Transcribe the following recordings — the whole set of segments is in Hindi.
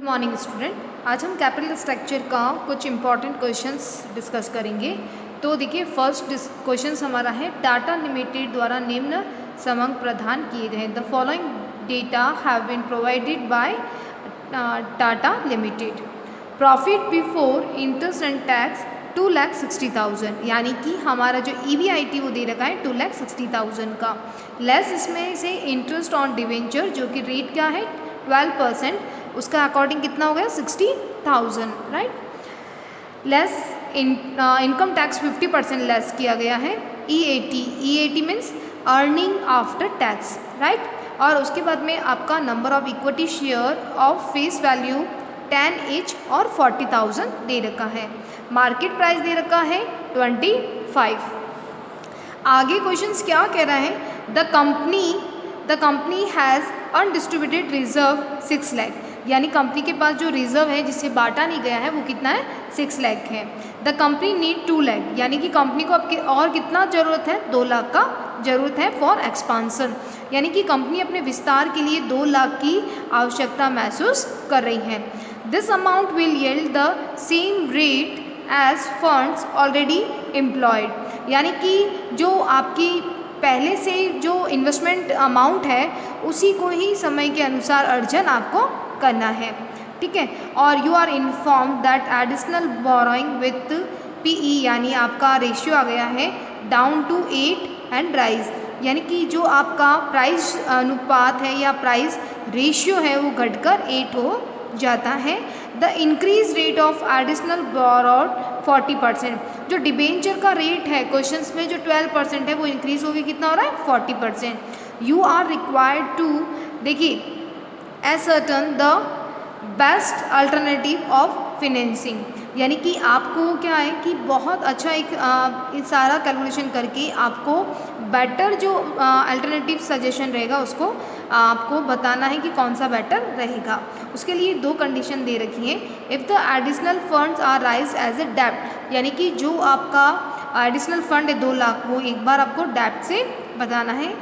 Good morning student. आज हम कैपिटल स्ट्रक्चर का कुछ इंपॉर्टेंट क्वेश्चंस डिस्कस करेंगे। तो देखिए फर्स्ट क्वेश्चन हमारा है, टाटा लिमिटेड द्वारा निम्न समंग प्रदान किए गए। The following data have been provided by Tata limited. Profit before interest and tax 2,60,000, यानी कि हमारा जो EBIT वो दे रखा है 2,60,000 का। लेस इसमें से इंटरेस्ट ऑन डिवेंचर जो कि रेट क्या है 12%, उसका अकॉर्डिंग कितना हो गया 60,000, right. Less income tax 50% less किया गया है। EAT means earning after tax, right. और उसके बाद में आपका number of equity share of face value 10 each और 40,000 दे रखा है। मार्केट प्राइस दे रखा है 25। आगे क्वेश्चंस क्या कह रहा है, the company has undistributed reserve 6 lakh, यानी कंपनी के पास जो रिजर्व है जिससे बांटा नहीं गया है वो कितना है 6 लाख है। द कंपनी नीड 2 लाख, यानी कि कंपनी को अब और कितना ज़रूरत है 2 लाख का ज़रूरत है फॉर एक्सपांसन, यानी कि कंपनी अपने विस्तार के लिए 2 लाख की आवश्यकता महसूस कर रही है। This amount will yield the same rate as funds already employed, यानी कि जो आपकी पहले से जो इन्वेस्टमेंट अमाउंट है उसी को ही समय के अनुसार अर्जन आपको करना है, ठीक है। और you are inform that additional borrowing with PE, यानी आपका रेशियो आ गया है डाउन टू 8 एंड राइज, यानी कि जो आपका प्राइस अनुपात है या प्राइस रेशियो है वो घटकर 8 हो जाता है। The increase rate of additional borrowed 40%, जो डिबेंचर का रेट है क्वेश्चंस में जो 12% है वो इंक्रीज होगी, कितना हो रहा है 40%। यू आर रिक्वायर्ड टू, देखिए ascertain the best alternative of financing, यानी कि आपको क्या है कि बहुत अच्छा एक सारा कैलकुलेशन करके आपको बेटर जो अल्टरनेटिव सजेशन रहेगा उसको आपको बताना है कि कौन सा बेटर रहेगा। उसके लिए 2 कंडीशन दे रखी है। If the additional funds are raise as a डेप्ट, यानी कि जो आपका एडिशनल फंड है 2 लाख वो एक बार आपको डेप्ट से बताना है।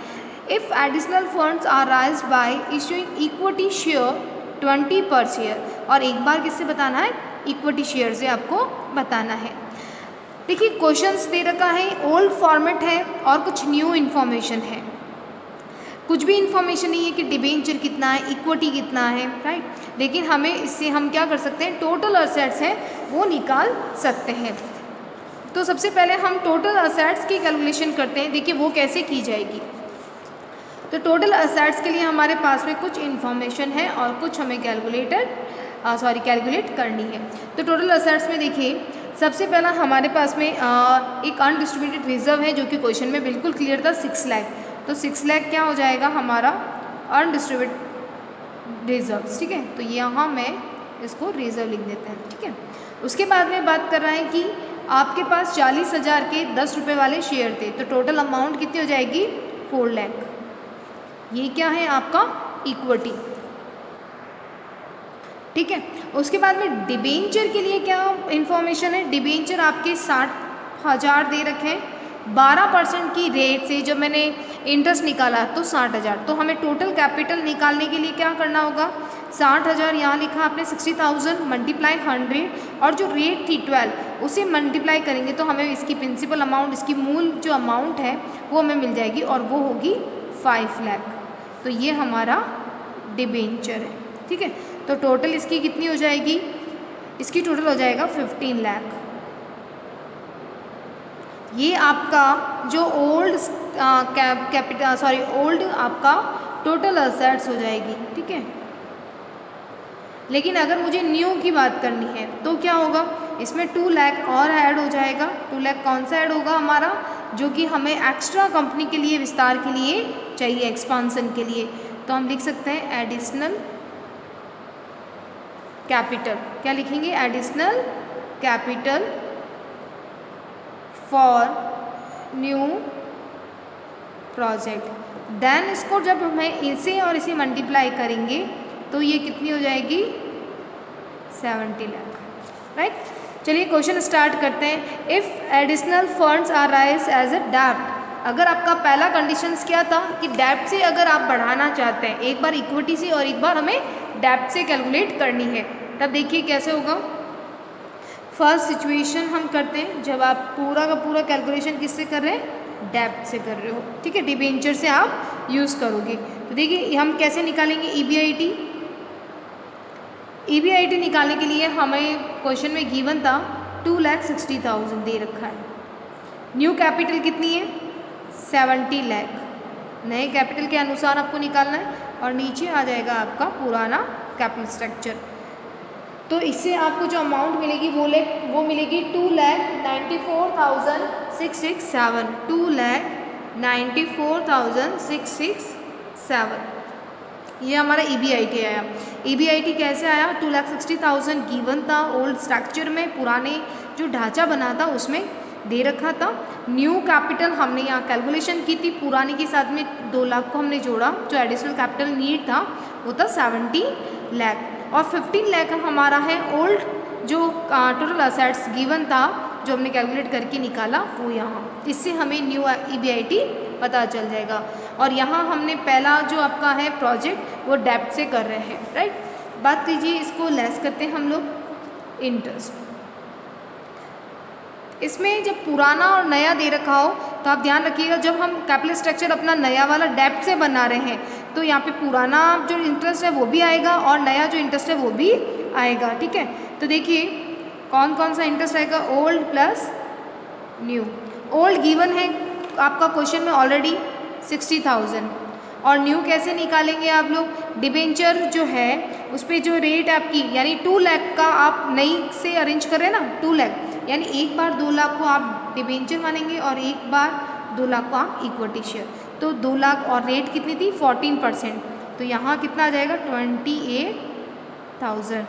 If additional funds are raise by issuing equity share 20 per share, और एक बार किससे बताना है इक्विटी शेयर से आपको बताना है। देखिए क्वेश्चंस दे रखा है, ओल्ड फॉर्मेट है और कुछ न्यू इन्फॉर्मेशन है। कुछ भी इन्फॉर्मेशन नहीं है कि डिबेंचर कितना है, इक्विटी कितना है, राइट। लेकिन हमें इससे हम क्या कर सकते हैं, टोटल असेट्स हैं वो निकाल सकते हैं। तो सबसे पहले हम टोटल असेट्स की कैलकुलेशन करते हैं। देखिए वो कैसे की जाएगी। तो टोटल असेट्स के लिए हमारे पास में कुछ इन्फॉर्मेशन है और कुछ हमें कैलकुलेट करनी है। तो टोटल असेट्स में देखिए सबसे पहला हमारे पास में एक अनडिस्ट्रीब्यूटेड रिजर्व है जो कि क्वेश्चन में बिल्कुल क्लियर था 6 लाख। तो 6 लाख क्या हो जाएगा हमारा अनडिस्ट्रीब्यूटेड रिजर्व, ठीक है। तो यहाँ मैं इसको रिजर्व लिख देते हैं, ठीक है। उसके बाद में बात कर रहे हैं कि आपके पास 40,000 के 10 रुपये वाले शेयर थे, तो टोटल अमाउंट कितनी हो जाएगी 4 लाख। ये क्या है आपका इक्विटी, ठीक है। उसके बाद में डिबेंचर के लिए क्या इन्फॉर्मेशन है, डिबेंचर आपके 60,000 दे रखे हैं। 12% की रेट से जब मैंने इंटरेस्ट निकाला तो 60,000, तो हमें टोटल कैपिटल निकालने के लिए क्या करना होगा, 60,000 यहाँ लिखा आपने 60,000 मल्टीप्लाई 100 और जो रेट थी 12 उसे मल्टीप्लाई करेंगे तो हमें इसकी प्रिंसिपल अमाउंट, इसकी मूल जो अमाउंट है वो हमें मिल जाएगी और वो होगी 5 लाख। तो ये हमारा डिबेंचर है, ठीक है। तो टोटल इसकी कितनी हो जाएगी, इसकी टोटल हो जाएगा 15 लाख। ये आपका जो ओल्ड आपका टोटल असेट्स हो जाएगी, ठीक है। लेकिन अगर मुझे न्यू की बात करनी है तो क्या होगा, इसमें 2 लाख और ऐड हो जाएगा। 2 लाख कौन सा ऐड होगा हमारा, जो कि हमें एक्स्ट्रा कंपनी के लिए विस्तार के लिए चाहिए, एक्सपांसन के लिए। तो हम लिख सकते हैं एडिशनल कैपिटल, क्या लिखेंगे, additional capital for new project. Then इसको जब हमें इसे और इसे मल्टीप्लाई करेंगे तो ये कितनी हो जाएगी 70 लाख, राइट। चलिए क्वेश्चन स्टार्ट करते हैं। If additional funds are raise as a डेप्ट, अगर आपका पहला कंडीशंस क्या था कि डेब्ट से अगर आप बढ़ाना चाहते हैं, एक बार इक्विटी से और एक बार हमें डेब्ट से कैलकुलेट करनी है, तब देखिए कैसे होगा। फर्स्ट सिचुएशन हम करते हैं जब आप पूरा का पूरा कैलकुलेशन किससे कर रहे हैं, डेब्ट से कर रहे हो, ठीक है, डिबेंचर से आप यूज़ करोगे। तो देखिए हम कैसे निकालेंगे EBIT। EBIT निकालने के लिए हमें क्वेश्चन में गिवन था 2,60,000 दे रखा है। न्यू कैपिटल कितनी है, 70 लाख, नए कैपिटल के अनुसार आपको निकालना है, और नीचे आ जाएगा आपका पुराना कैपिटल स्ट्रक्चर। तो इससे आपको जो अमाउंट मिलेगी वो मिलेगी 2,94,667, 2,94,667। ये हमारा EBIT आया। EBIT कैसे आया, 2,60,000 गिवन था, ओल्ड स्ट्रक्चर में पुराने जो ढांचा बना था उसमें दे रखा था। न्यू कैपिटल हमने यहाँ कैलकुलेशन की थी, पुराने के साथ में 2 लाख को हमने जोड़ा, जो एडिशनल कैपिटल नीड था वो था 70 लाख, और 15 लाख हमारा है ओल्ड जो टोटल असेट्स गिवन था जो हमने कैलकुलेट करके निकाला वो यहाँ। इससे हमें न्यू EBIT पता चल जाएगा। और यहाँ हमने पहला जो आपका है प्रोजेक्ट वो डेब्ट से कर रहे हैं, राइट। बात कीजिए इसको लेस करते हैं हम लोग इंटरेस्ट। इसमें जब पुराना और नया दे रखा हो तो आप ध्यान रखिएगा, जब हम कैपिटल स्ट्रक्चर अपना नया वाला डेब्ट से बना रहे हैं तो यहाँ पे पुराना जो इंटरेस्ट है वो भी आएगा और नया जो इंटरेस्ट है वो भी आएगा, ठीक है। तो देखिए कौन कौन सा इंटरेस्ट आएगा, old plus new. Old given है आपका क्वेश्चन में ऑलरेडी 60,000, और न्यू कैसे निकालेंगे आप लोग, डिबेंचर जो है उस पर जो रेट आपकी यानी 2 लाख का आप नई से अरेंज कर रहे हैं ना, 2 लाख यानी एक बार 2 लाख को आप डिबेंचर मानेंगे और एक बार 2 लाख को आप इक्विटी शेयर। तो 2 लाख और रेट कितनी थी 14%, तो यहाँ कितना आ जाएगा 28,000,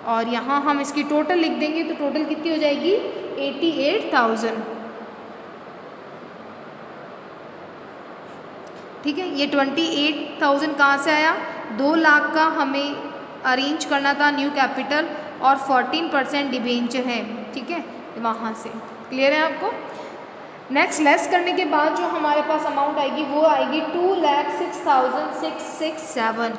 और यहाँ हम इसकी टोटल लिख देंगे तो टोटल कितनी हो जाएगी 88,000, ठीक है। ये 28,000 कहाँ से आया, 2 लाख का हमें अरेंज करना था न्यू कैपिटल और 14% डिबेंचर है, ठीक है, वहाँ से। क्लियर है आपको। नेक्स्ट लेस करने के बाद जो हमारे पास अमाउंट आएगी वो आएगी 2,06,667,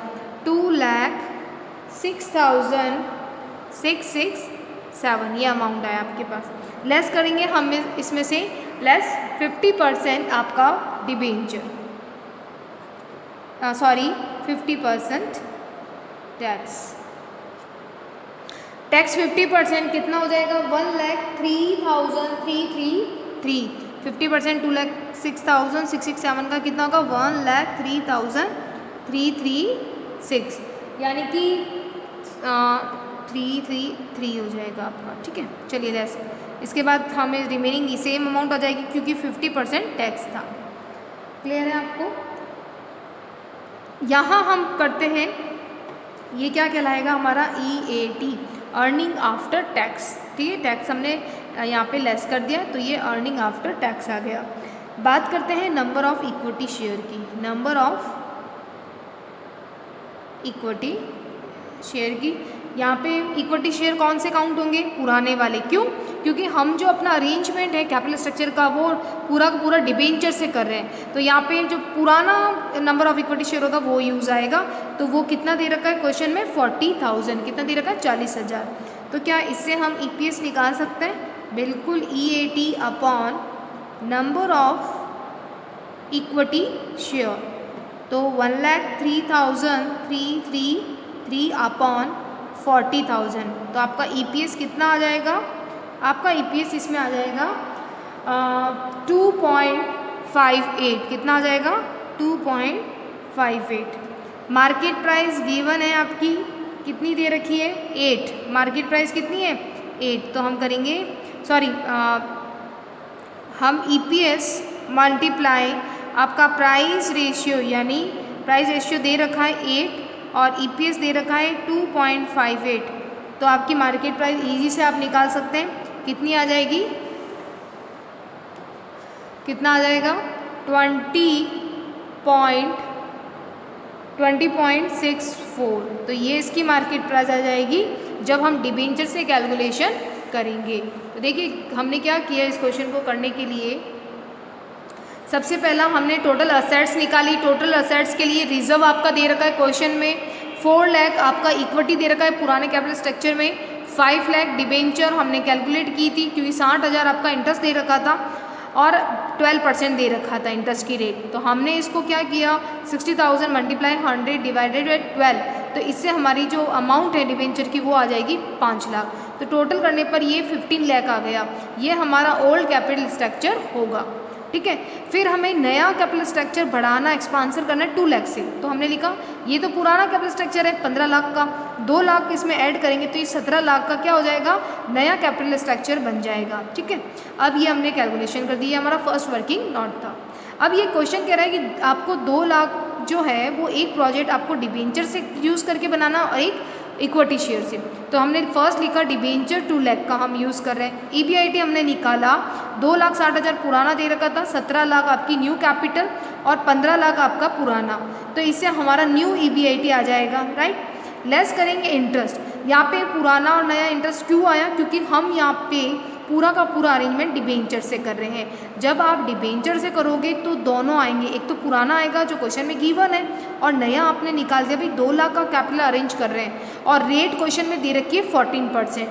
2,06,667 ये अमाउंट आया आपके पास। लेस करेंगे हम इसमें से लेस 50% आपका डिबेंचर, 50% टैक्स। टैक्स 50% कितना हो जाएगा 1,03,333। 50% 2,06,667 का कितना होगा 1,03,336, यानी कि 333 हो जाएगा आपका, ठीक है। चलिए लेस, इसके बाद हमें रिमेनिंग सेम अमाउंट आ जाएगी क्योंकि 50% टैक्स था। क्लियर है आपको। यहाँ हम करते हैं, ये क्या कहलाएगा हमारा EAT, अर्निंग आफ्टर टैक्स, ठीक है। टैक्स हमने यहाँ पे लेस कर दिया तो ये अर्निंग आफ्टर टैक्स आ गया। बात करते हैं नंबर ऑफ इक्विटी शेयर की। नंबर ऑफ इक्विटी शेयर की, यहाँ पे इक्विटी शेयर कौन से काउंट होंगे, पुराने वाले। क्यों, क्योंकि हम जो अपना अरेंजमेंट है कैपिटल स्ट्रक्चर का वो पूरा का पूरा डिबेंचर से कर रहे हैं, तो यहाँ पे जो पुराना नंबर ऑफ इक्विटी शेयर होगा वो यूज़ आएगा। तो वो कितना दे रखा है क्वेश्चन में 40,000, कितना दे रखा है 40,000। तो क्या इससे हम EPS निकाल सकते हैं, बिल्कुल, EAT upon number of equity share. तो 1,03,333 अपॉन 40,000, तो आपका EPS कितना आ जाएगा, आपका EPS इसमें आ जाएगा 2.58, कितना आ जाएगा 2.58। मार्केट प्राइस गिवन है आपकी, कितनी दे रखी है 8, मार्केट प्राइस कितनी है 8, तो हम करेंगे हम EPS मल्टीप्लाई आपका प्राइस रेशियो, यानी प्राइस रेशियो दे रखा है 8 और EPS दे रखा है 2.58, तो आपकी मार्केट प्राइस इजी से आप निकाल सकते हैं, कितनी आ जाएगी, कितना आ जाएगा 20.64। तो ये इसकी मार्केट प्राइस आ जाएगी जब हम डिबेंचर से कैलकुलेशन करेंगे। तो देखिए हमने क्या किया इस क्वेश्चन को करने के लिए, सबसे पहला हमने टोटल असेट्स निकाली। टोटल असेट्स के लिए रिजर्व आपका दे रखा है क्वेश्चन में 4 लाख, आपका इक्विटी दे रखा है पुराने कैपिटल स्ट्रक्चर में 5 लाख, डिबेंचर हमने कैलकुलेट की थी क्योंकि 60,000 आपका इंटरेस्ट दे रखा था और 12% दे रखा था इंटरेस्ट की रेट। तो हमने इसको क्या किया 60,000 मल्टीप्लाई 100 डिवाइडेड बाई 12, तो इससे हमारी जो अमाउंट है डिबेंचर की वो आ जाएगी 5 लाख। तो टोटल करने पर ये 15 लाख आ गया। ये हमारा ओल्ड कैपिटल स्ट्रक्चर होगा, ठीक है। फिर हमें नया कैपिटल स्ट्रक्चर बढ़ाना, एक्सपांसन करना है 2 लाख से। तो हमने लिखा ये तो पुराना कैपिटल स्ट्रक्चर है 15 लाख का, 2 लाख इसमें ऐड करेंगे तो ये 17 लाख का क्या हो जाएगा, नया कैपिटल स्ट्रक्चर बन जाएगा, ठीक है। अब ये हमने कैलकुलेशन कर दी, ये हमारा फर्स्ट वर्किंग नोट था। अब ये क्वेश्चन कह रहा है कि आपको 2 लाख जो है वो एक प्रोजेक्ट आपको डिबेंचर से यूज़ करके बनाना और एक इक्विटी शेयर से। तो हमने फर्स्ट लिखा डिबेंचर 2 लाख का हम यूज़ कर रहे हैं। EBIT हमने निकाला 2,60,000 पुराना दे रखा था, 17 लाख आपकी न्यू कैपिटल और 15 लाख आपका पुराना। तो इससे हमारा न्यू EBIT आ जाएगा, राइट। लेस करेंगे इंटरेस्ट। यहाँ पे पुराना और नया इंटरेस्ट क्यों आया, क्योंकि हम यहाँ पे पूरा का पूरा अरेंजमेंट डिबेंचर से कर रहे हैं। जब आप डिबेंचर से करोगे तो दोनों आएंगे, एक तो पुराना आएगा जो क्वेश्चन में गिवन है और नया आपने निकाल दिया। भाई 2 लाख का कैपिटल अरेंज कर रहे हैं और रेट क्वेश्चन में दे रखी है 14%।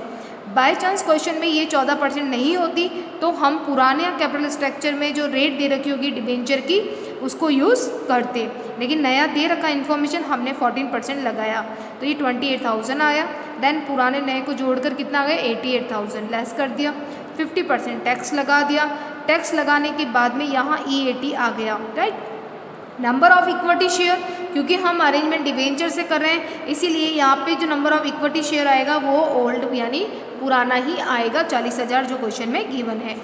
बाय चांस क्वेश्चन में ये 14% नहीं होती तो हम पुराने कैपिटल स्ट्रक्चर में जो रेट दे रखी होगी डिबेंचर की उसको यूज़ करते, लेकिन नया दे रखा इन्फॉर्मेशन हमने 14% लगाया तो ये 28,000 आया। देन पुराने नए को जोड़कर कितना आ गया 88,000, लेस कर दिया 50% टैक्स लगा दिया। टैक्स लगाने के बाद में यहाँ EAT आ गया, right. Number of equity share, क्योंकि हम अरेंजमेंट डिबेंचर से कर रहे हैं इसीलिए यहाँ पे जो नंबर ऑफ इक्विटी शेयर आएगा वो ओल्ड यानी पुराना ही आएगा, 40,000 जो क्वेश्चन में गिवन है।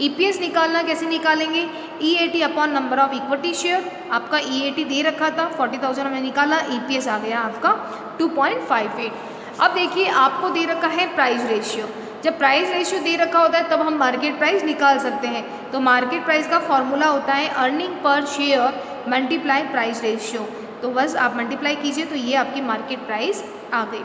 EPS निकालना कैसे निकालेंगे, EAT upon number of equity share. आपका EAT दे रखा था 40,000 हमने निकाला, EPS आ गया आपका 2.58। अब देखिए आपको दे रखा है प्राइस रेशियो। जब प्राइस रेशियो दे रखा होता है तब हम मार्केट प्राइस निकाल सकते हैं। तो मार्केट प्राइस का फॉर्मूला होता है earning per share multiply price ratio. तो बस आप मल्टीप्लाई कीजिए तो ये आपकी मार्केट प्राइस आ गई।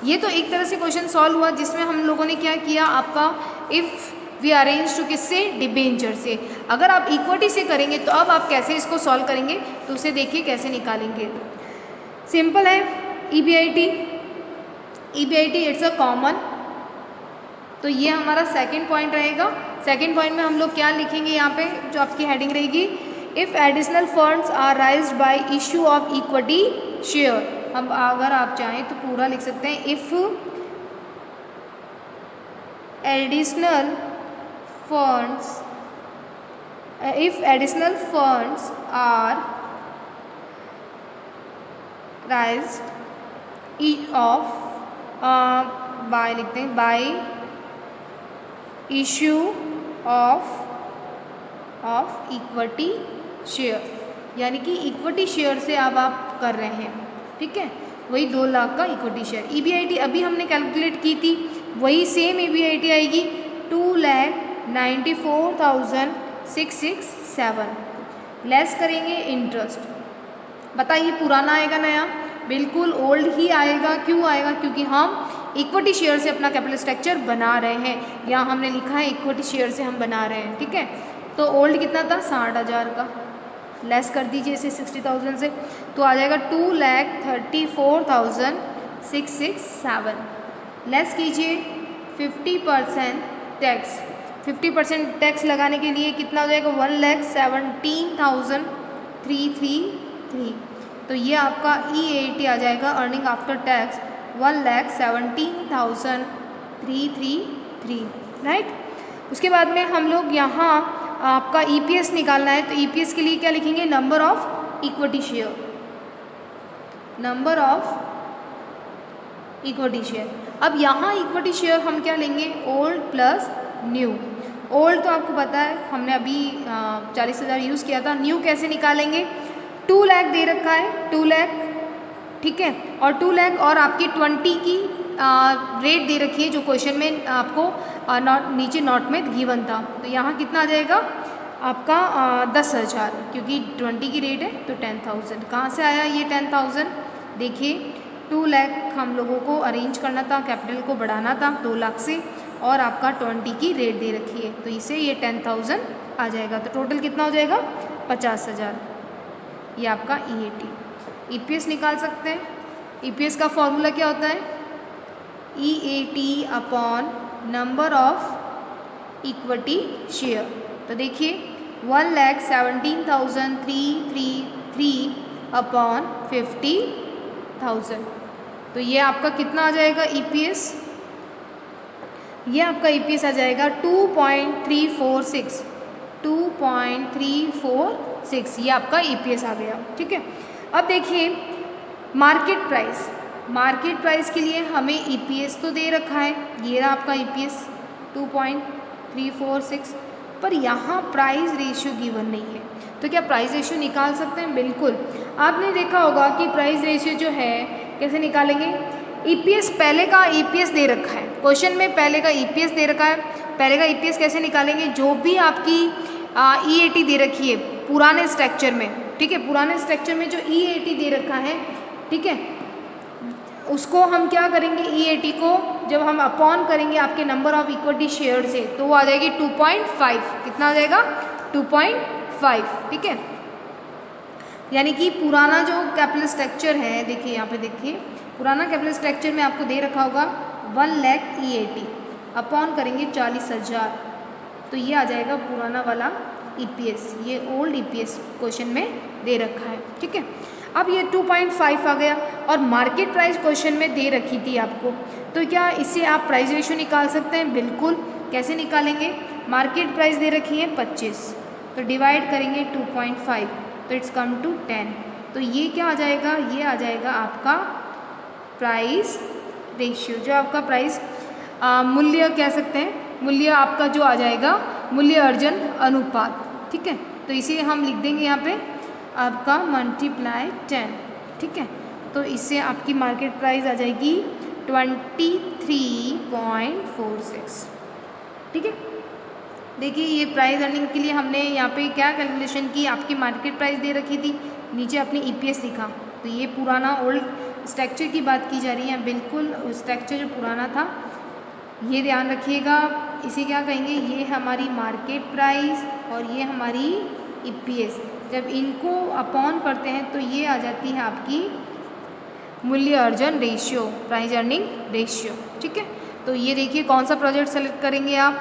ये तो एक तरह से क्वेश्चन सॉल्व हुआ जिसमें हम लोगों ने क्या किया, आपका इफ़ वी अरेंज टू किससे, डिबेंचर से। अगर आप इक्विटी से करेंगे तो अब आप कैसे इसको सॉल्व करेंगे तो उसे देखिए कैसे निकालेंगे। सिंपल है, EBIT इट्स अ कॉमन, तो ये हमारा सेकंड पॉइंट रहेगा। सेकंड पॉइंट में हम लोग क्या लिखेंगे, यहाँ पे जो आपकी हेडिंग रहेगी if additional funds are raised by issue of equity share. अब अगर आप चाहें तो पूरा लिख सकते हैं if additional funds are raised of by लिखते हैं by issue of equity share, यानी कि इक्विटी शेयर से अब आप कर रहे हैं, ठीक है। वही 2 लाख का इक्विटी शेयर। EBIT अभी हमने कैलकुलेट की थी, वही सेम EBIT आएगी 2,94,667। लेस करेंगे इंटरेस्ट। बताइए पुराना आएगा नया, बिल्कुल ओल्ड ही आएगा। क्यों आएगा, क्योंकि हम इक्विटी शेयर से अपना कैपिटल स्ट्रक्चर बना रहे हैं। यहाँ हमने लिखा है इक्विटी शेयर से हम बना रहे हैं, ठीक है। तो ओल्ड कितना था 60,000 का, लेस कर दीजिए इसे 60,000 से तो आ जाएगा 2,34,667। लेस कीजिए 50% टैक्स। 50% टैक्स लगाने के लिए कितना हो जाएगा 1,17,333। तो ये आपका EAT आ जाएगा अर्निंग आफ्टर टैक्स 1,17,333, राइट। उसके बाद में हम लोग यहाँ आपका EPS निकालना है तो EPS के लिए क्या लिखेंगे, number of equity share. Number of equity share. अब यहाँ इक्विटी शेयर हम क्या लेंगे, ओल्ड प्लस न्यू। ओल्ड तो आपको पता है हमने अभी 40,000 यूज़ किया था। न्यू कैसे निकालेंगे, 2 लाख दे रखा है 2 लाख, ठीक है। और 2 लाख और आपकी 20 की रेट दे रखी है जो क्वेश्चन में आपको नीचे नोट में गिवन था। तो यहाँ कितना आ जाएगा आपका 10,000, क्योंकि 20 की रेट है तो 10,000। कहाँ से आया ये 10,000, देखिए 2 लाख हम लोगों को अरेंज करना था, कैपिटल को बढ़ाना था 2 लाख से, और आपका 20 की रेट दे रखी है, तो इसे ये 10,000 आ जाएगा। तो टोटल कितना हो जाएगा 50,000। ये आपका EAT। EPS निकाल सकते हैं। EPS का फॉर्मूला क्या होता है? EAT upon number of equity share. तो देखिए 1,17,333 अपॉन 50,000, तो ये आपका कितना आ जाएगा EPS? ये आपका EPS आ जाएगा 2.346, 2.346, ये आपका EPS आ गया। ठीक है, अब देखिए मार्केट प्राइस के लिए हमें EPS तो दे रखा है, ये रहा आपका EPS 2.346, पर यहाँ प्राइस रेशियो गिवन नहीं है। तो क्या प्राइस रेशियो निकाल सकते हैं? बिल्कुल। आपने देखा होगा कि प्राइस रेशियो जो है कैसे निकालेंगे? EPS पहले का EPS दे रखा है, क्वेश्चन में पहले का EPS दे रखा है, पहले का EPS कैसे निकालेंगे? जो भी आपकी EAT दे रखी है पुराने स्ट्रक्चर में, ठीक है, पुराने स्ट्रक्चर में जो EAT दे रखा है, ठीक है, उसको हम क्या करेंगे? EAT को जब हम अपॉन करेंगे आपके नंबर ऑफ इक्विटी शेयर से, तो वो आ जाएगी 2.5। कितना आ जाएगा? 2.5। ठीक है, यानी कि पुराना जो कैपिटल स्ट्रक्चर है, देखिए यहाँ पे देखिए, पुराना कैपिटल स्ट्रक्चर में आपको दे रखा होगा 1 लाख EAT, अपॉन करेंगे 40,000, तो ये आ जाएगा पुराना वाला EPS। ये ओल्ड EPS क्वेश्चन में दे रखा है। ठीक है, अब ये 2.5 आ गया और मार्केट प्राइस क्वेश्चन में दे रखी थी आपको, तो क्या इससे आप प्राइस रेशियो निकाल सकते हैं? बिल्कुल। कैसे निकालेंगे? मार्केट प्राइस दे रखी है 25, तो डिवाइड करेंगे 2.5, तो इट्स कम टू 10, तो ये क्या आ जाएगा? ये आ जाएगा आपका प्राइस रेशियो, जो आपका प्राइस मूल्य कह सकते हैं, मूल्य आपका जो आ जाएगा मूल्य अर्जन अनुपात। ठीक है, तो इसे हम लिख देंगे यहाँ पे आपका मल्टीप्लाई 10। ठीक है, तो इससे आपकी मार्केट प्राइस आ जाएगी 23.46। ठीक है, देखिए ये प्राइस अर्निंग के लिए हमने यहाँ पे क्या कैलकुलेशन की? आपकी मार्केट प्राइस दे रखी थी, नीचे अपनी EPS लिखा, तो ये पुराना ओल्ड स्ट्रक्चर की बात की जा रही है, बिल्कुल स्ट्रक्चर जो पुराना था, ये ध्यान रखिएगा। इसे क्या कहेंगे? ये हमारी मार्केट प्राइस और ये हमारी EPS, जब इनको अपॉन करते हैं तो ये आ जाती है आपकी मूल्य अर्जन रेशियो, प्राइस अर्निंग रेशियो। ठीक है, तो ये देखिए कौन सा प्रोजेक्ट सेलेक्ट करेंगे आप?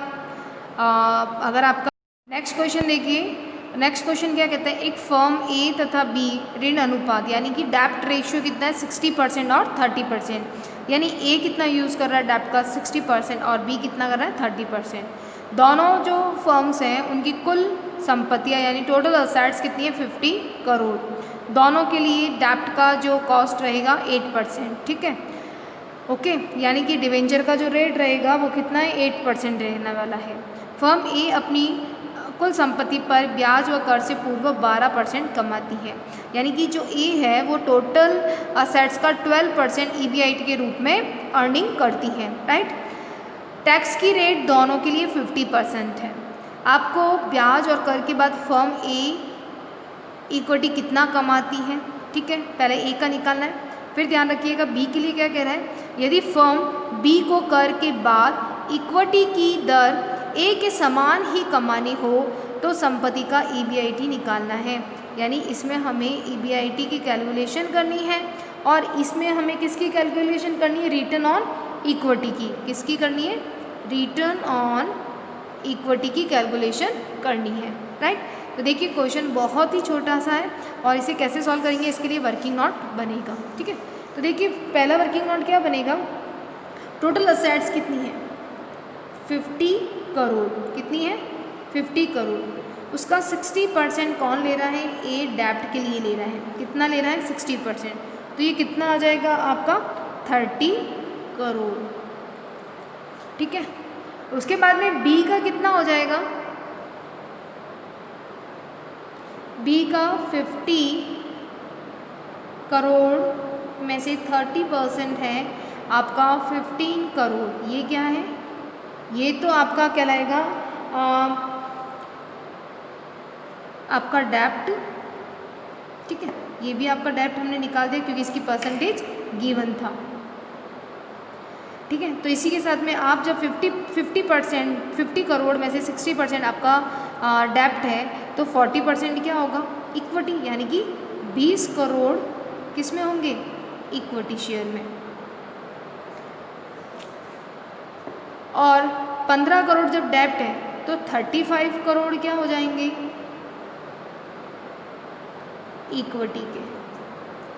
अगर आपका नेक्स्ट क्वेश्चन देखिए, नेक्स्ट क्वेश्चन क्या कहता है? एक फर्म A तथा B ऋण अनुपात यानी कि डेप्ट रेशियो कितना है? 60% और 30%, यानी A कितना यूज़ कर रहा है डेप्ट का? 60%, और B कितना कर रहा है? 30%। दोनों जो फर्म्स हैं उनकी कुल संपत्तियाँ यानी टोटल असेट्स कितनी है? 50 करोड़। दोनों के लिए डेप्ट का जो कॉस्ट रहेगा 8%। ठीक है, ओके, यानी कि डिवेंचर का जो रेट रहेगा वो कितना है? 8% रहने वाला है। फर्म A अपनी कुल संपत्ति पर ब्याज व कर से पूर्व 12% कमाती है, यानी कि जो A है वो टोटल असेट्स का 12% EBIT के रूप में अर्निंग करती है। राइट, टैक्स की रेट दोनों के लिए 50% है। आपको ब्याज और कर के बाद फर्म A इक्विटी कितना कमाती है? ठीक है, पहले A का निकालना है, फिर ध्यान रखिएगा B के लिए क्या कह रहा है? यदि फर्म B को कर के बाद इक्विटी की दर A के समान ही कमानी हो तो संपत्ति का EBIT निकालना है, यानी इसमें हमें EBIT की कैलकुलेशन करनी है और इसमें हमें किसकी कैलकुलेशन करनी है? रिटर्न ऑन इक्विटी की। किसकी करनी है? रिटर्न ऑन इक्विटी की कैलकुलेशन करनी है। राइट, तो देखिए क्वेश्चन बहुत ही छोटा सा है और इसे कैसे सॉल्व करेंगे इसके लिए वर्किंग नोट बनेगा। ठीक है, तो देखिए पहला वर्किंग नोट क्या बनेगा? टोटल असेट्स कितनी है? 50 करोड़। कितनी है? 50 करोड़। उसका 60% कौन ले रहा है? A डेप्ट के लिए ले रहा है। कितना ले रहा है? 60%, तो ये कितना आ जाएगा आपका? 30 करोड़। ठीक है, उसके बाद में B का कितना हो जाएगा? B का 50 करोड़ में से 30% है आपका 15 करोड़। ये क्या है? ये तो आपका कहलाएगा आपका डेप्ट। ठीक है, ये भी आपका डेप्ट हमने निकाल दिया क्योंकि इसकी परसेंटेज गिवन था। ठीक है। तो इसी के साथ में आप जब 50 करोड़ में से 60% आपका डेप्ट है तो 40% क्या होगा, इक्विटी, यानी कि 20 करोड़ किस में होंगे, इक्विटी शेयर में। और 15 करोड़ जब डेप्ट है तो 35 करोड़ क्या हो जाएंगे, इक्विटी के।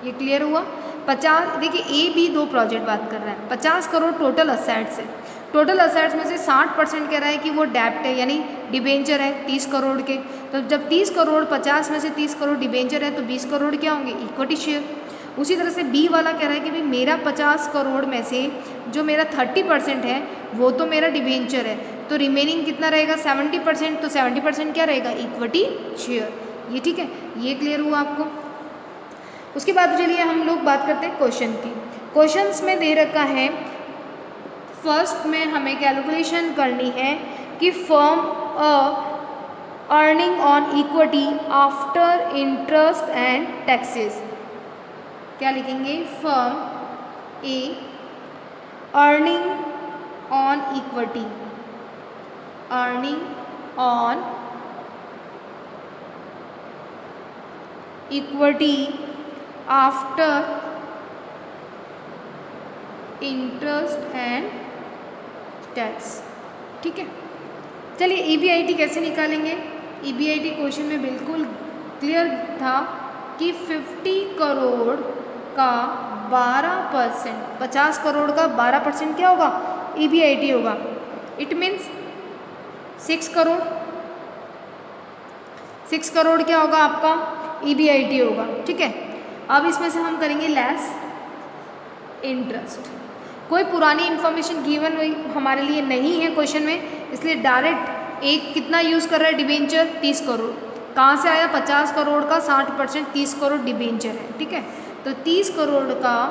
ये क्लियर हुआ। 50, देखिए ए बी दो प्रोजेक्ट बात कर रहा है। 50 करोड़ टोटल असेट्स है, टोटल असेट्स में से 60% कह रहा है कि वो डेप्ट है, यानी डिबेंचर है 30 करोड़ के। तो जब 30 करोड़ 50 में से 30 करोड़ डिबेंचर है तो 20 करोड़ क्या होंगे, इक्विटी शेयर। उसी तरह से बी वाला कह रहा है कि भाई मेरा 50 करोड़ में से जो मेरा 30% है वो तो मेरा डिबेंचर है, तो रिमेनिंग कितना रहेगा 70%, तो 70% क्या रहेगा, इक्विटी शेयर। ये ठीक है, ये क्लियर हुआ आपको। उसके बाद चलिए हम लोग बात करते हैं क्वेश्चन की। क्वेश्चंस में दे रखा है, फर्स्ट में हमें कैलकुलेशन करनी है कि firm earning on equity after interest and taxes. क्या लिखेंगे, firm A earning on equity, earning on equity after interest and tax. ठीक है, चलिए EBIT कैसे निकालेंगे। EBIT क्वेश्चन में बिल्कुल क्लियर था कि 50 करोड़ का 12%, 50 करोड़ का 12% क्या होगा, EBIT होगा। इट मीन्स 6 करोड़, 6 करोड़ क्या होगा आपका, EBIT होगा। ठीक है, अब इसमें से हम करेंगे लेस इंटरेस्ट। कोई पुरानी इन्फॉर्मेशन गिवन हमारे लिए नहीं है क्वेश्चन में, इसलिए डायरेक्ट एक कितना यूज़ कर रहा है, डिबेंचर 30 करोड़। कहाँ से आया, 50 करोड़ का 60%, 30 करोड़ डिबेंचर है। ठीक है, तो 30 करोड़ का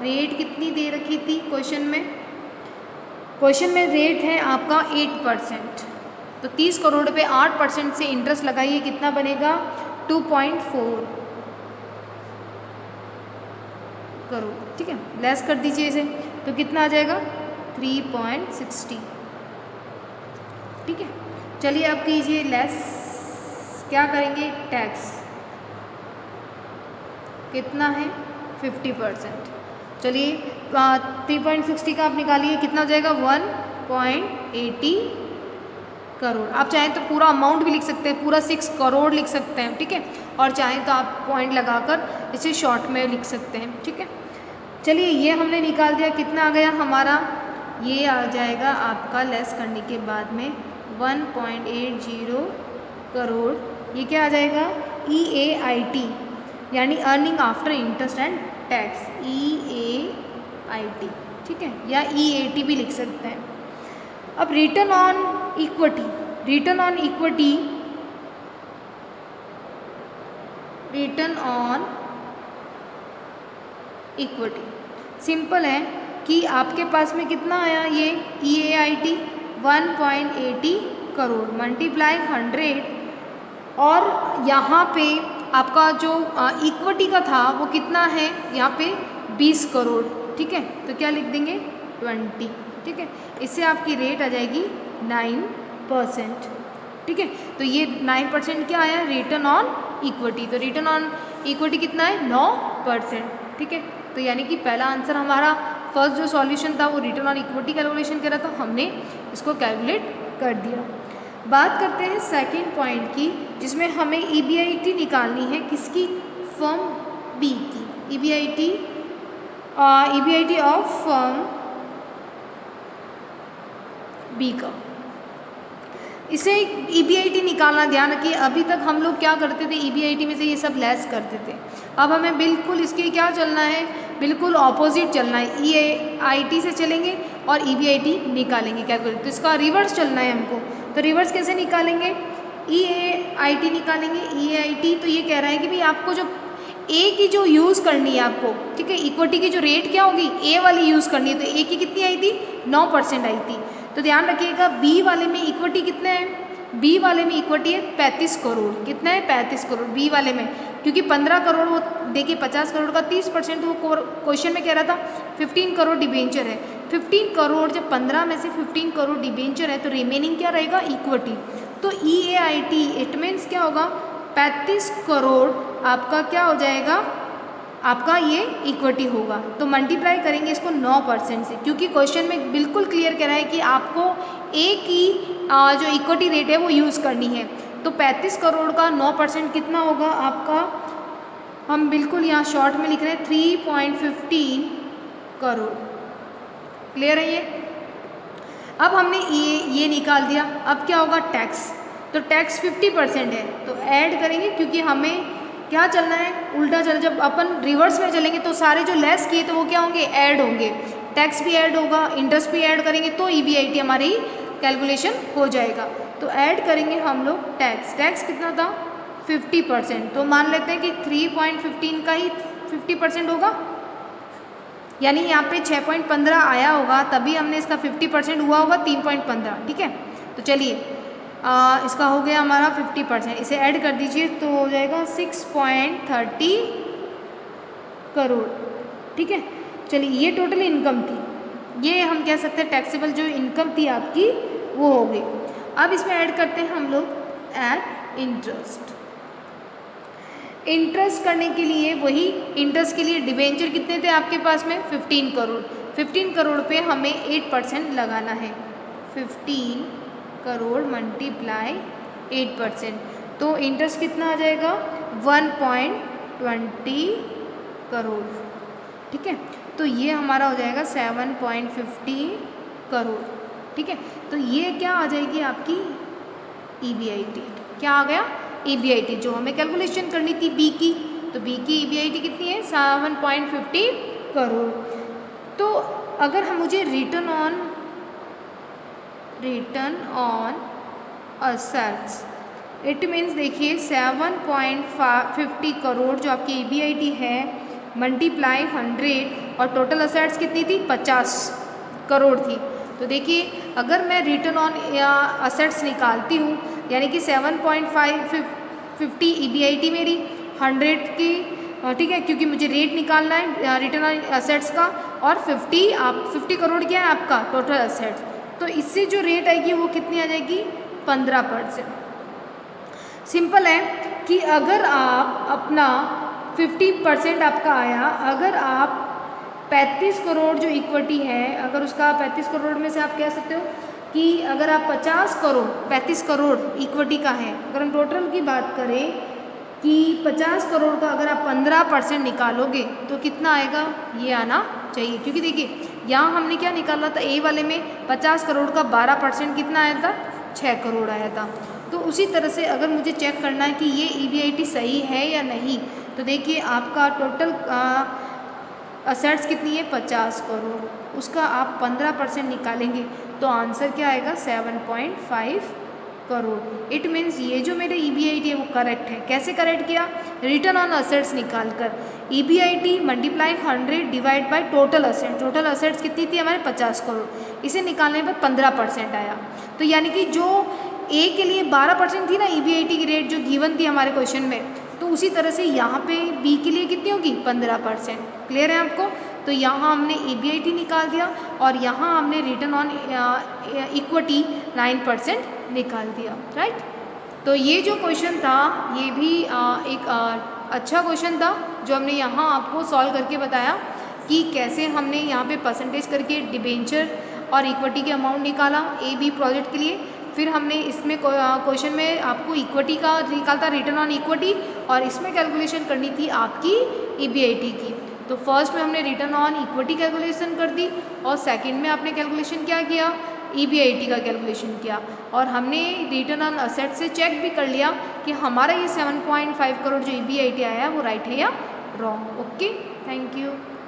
रेट कितनी दे रखी थी क्वेश्चन में, क्वेश्चन में रेट है आपका 8%। तो 30 करोड़ पे 8% से इंटरेस्ट लगाइए, कितना बनेगा 2.4 करोड़। ठीक है, लेस कर दीजिए इसे तो कितना आ जाएगा 3.60। ठीक है, चलिए अब कीजिए लेस, क्या करेंगे, टैक्स कितना है 50%। चलिए 3.60 का आप निकालिए, कितना हो जाएगा 1.80 करोड़। आप चाहें तो पूरा अमाउंट भी लिख सकते हैं, पूरा 6 करोड़ लिख सकते हैं। ठीक है, और चाहें तो आप पॉइंट लगाकर इसे शॉर्ट में लिख सकते हैं। ठीक है, चलिए ये हमने निकाल दिया, कितना आ गया हमारा, ये आ जाएगा आपका लेस करने के बाद में 1.80 करोड़। ये क्या आ जाएगा, EAIT, यानी earning after interest and tax, EAIT। ठीक है, या EAT भी लिख सकते हैं। अब return on equity, return on equity, return on equity simple है कि आपके पास में कितना आया, ये EAIT 1.80 करोड़ मल्टीप्लाई 100, और यहाँ पे आपका जो इक्विटी का था वो कितना है, यहाँ पे 20 करोड़। ठीक है, तो क्या लिख देंगे 20। ठीक है, इससे आपकी रेट आ जाएगी 9%। ठीक है, तो ये 9% क्या आया, रिटर्न ऑन इक्विटी। तो रिटर्न ऑन इक्विटी कितना है, 9%। ठीक है, तो यानी कि पहला आंसर हमारा, फर्स्ट जो सॉल्यूशन था वो रिटर्न ऑन इक्विटी कैलकुलेशन कर रहा था, हमने इसको कैलकुलेट कर दिया। बात करते हैं सेकंड पॉइंट की, जिसमें हमें EBIT निकालनी है, किसकी, फर्म बी की। EBIT ऑफ फर्म बी का, इसे EBIT निकालना, ध्यान रखिए अभी तक हम लोग क्या करते थे, EBIT में से ये सब लेस करते थे। अब हमें बिल्कुल इसके क्या चलना है, बिल्कुल ऑपोजिट चलना है, EAIT से चलेंगे और EBIT निकालेंगे कैलकुलेट। तो इसका रिवर्स चलना है हमको, तो रिवर्स कैसे निकालेंगे, EAIT निकालेंगे। EAIT तो ये कह रहा है कि भाई आपको जो ए की जो यूज़ करनी है आपको, ठीक है, इक्विटी की जो रेट क्या होगी, ए वाली यूज़ करनी है। तो ए की कितनी आई थी, 9% आई थी। तो ध्यान रखिएगा बी वाले में इक्विटी कितने हैं, बी वाले में इक्विटी है 35 करोड़। कितना है? 35 करोड़ बी वाले में, क्योंकि 15 करोड़ वो देखिए 50 करोड़ का 30% वो क्वेश्चन में कह रहा था 15 करोड़ डिबेंचर है। 15 करोड़ जब 15 में से 15 करोड़ डिबेंचर है तो रिमेनिंग क्या रहेगा? इक्विटी। तो EAIT इट मीन्स क्या होगा? 35 करोड़ आपका क्या हो जाएगा? आपका ये इक्विटी होगा। तो मल्टीप्लाई करेंगे इसको 9% से, क्योंकि क्वेश्चन में बिल्कुल क्लियर कह रहा है कि आपको एक ही जो इक्विटी रेट है वो यूज़ करनी है। तो 35 करोड़ का 9% कितना होगा आपका? हम बिल्कुल यहाँ शॉर्ट में लिख रहे हैं 3.15 करोड़। क्लियर है ये? अब हमने ये निकाल दिया। अब क्या होगा? टैक्स। तो टैक्स 50% है, तो ऐड करेंगे, क्योंकि हमें क्या चलना है? उल्टा चल। जब अपन रिवर्स में चलेंगे तो सारे जो लेस किए तो वो क्या होंगे? ऐड होंगे। टैक्स भी ऐड होगा, इंटरेस्ट भी ऐड करेंगे, तो EBIT हमारी कैलकुलेशन हो जाएगा। तो ऐड करेंगे हम लोग टैक्स। टैक्स कितना था? 50%। तो मान लेते हैं कि 3.15 का ही 50% होगा, यानी यहाँ पे 6.15 आया होगा, तभी हमने इसका 50% हुआ होगा 3.15। ठीक है, तो चलिए इसका हो गया हमारा 50%। इसे ऐड कर दीजिए तो हो जाएगा 6.30 करोड़। ठीक है, चलिए ये टोटल इनकम थी, ये हम कह सकते हैं टैक्सेबल जो इनकम थी आपकी वो हो गई। अब इसमें ऐड करते हैं हम लोग ऐड इंटरेस्ट। इंटरेस्ट करने के लिए वही इंटरेस्ट के लिए डिबेंचर कितने थे आपके पास में? 15 करोड़। 15 करोड़ पे हमें 8% लगाना है। 15 करोड़ मल्टीप्लाई 8%, तो इंटरेस्ट कितना आ जाएगा? 1.20 करोड़। ठीक है, तो ये हमारा हो जाएगा 7.50 करोड़। ठीक है, तो ये क्या आ जाएगी आपकी? EBIT। क्या आ गया? EBIT, जो हमें कैलकुलेशन करनी थी बी की। तो बी की EBIT कितनी है? 7.50 करोड़। तो अगर हम मुझे return on assets, it means देखिए 7.50 करोड़ जो आपकी EBIT है मल्टीप्लाई 100 और टोटल असेट्स कितनी थी? 50 करोड़ थी। तो देखिए अगर मैं रिटर्न ऑन असेट्स निकालती हूँ, यानी कि 7.50 EBIT मेरी 100 की, ठीक है, क्योंकि मुझे रेट निकालना है रिटर्न ऑन असेट्स का, और 50 करोड़ क्या है आपका टोटल असेट्स। तो इससे जो रेट आएगी वो कितनी आ जाएगी? 15%। सिंपल है कि अगर आप अपना 50% आपका आया, अगर आप 35 करोड़ जो इक्विटी है, अगर उसका 35 करोड़ में से आप कह सकते हो कि अगर आप 50 करोड़ 35 करोड़ इक्विटी का है, अगर हम टोटल की बात करें कि 50 करोड़ का अगर आप 15% निकालोगे तो कितना आएगा? ये आना चाहिए, क्योंकि देखिए यहाँ हमने क्या निकाला था? ए वाले में 50 करोड़ का 12% कितना आया था? 6 करोड़ आया था। तो उसी तरह से अगर मुझे चेक करना है कि ये EBIT सही है या नहीं, तो देखिए आपका टोटल असेट्स कितनी है? 50 करोड़, उसका आप 15% निकालेंगे तो आंसर क्या आएगा? 7.5 करोड़। इट मीन्स ये जो मेरे EBIT है वो करेक्ट है। कैसे करेक्ट किया? रिटर्न ऑन असेट्स निकाल कर EBIT multiply 100 divide by total assets. Total assets कितनी थी हमारे? 50 करोड़, इसे निकालने पर 15% आया। तो यानी कि जो ए के लिए 12% थी ना EBIT की रेट जो गिवन थी हमारे क्वेश्चन में, तो उसी तरह से यहाँ पे बी के लिए कितनी होगी? 15%। क्लियर है आपको? तो यहाँ हमने EBIT निकाल दिया और यहाँ हमने रिटर्न ऑन इक्विटी 9% निकाल दिया, राइट। तो ये जो क्वेश्चन था ये भी एक अच्छा क्वेश्चन था जो हमने यहाँ आपको सॉल्व करके बताया कि कैसे हमने यहाँ पे परसेंटेज करके डिबेंचर और इक्विटी के अमाउंट निकाला AB प्रोजेक्ट के लिए। फिर हमने इसमें क्वेश्चन में आपको इक्विटी का निकाला था, रिटर्न ऑन इक्विटी, और इसमें कैलकुलेशन करनी थी आपकी EBIT की। तो फर्स्ट में हमने रिटर्न ऑन इक्विटी कैलकुलेशन कर दी और सेकंड में आपने कैलकुलेशन क्या किया? EBIT का कैलकुलेशन किया। और हमने रिटर्न ऑन असेट से चेक भी कर लिया कि हमारा ये 7.5 करोड़ जो EBIT आया वो राइट है या रॉन्ग। Okay, thank you.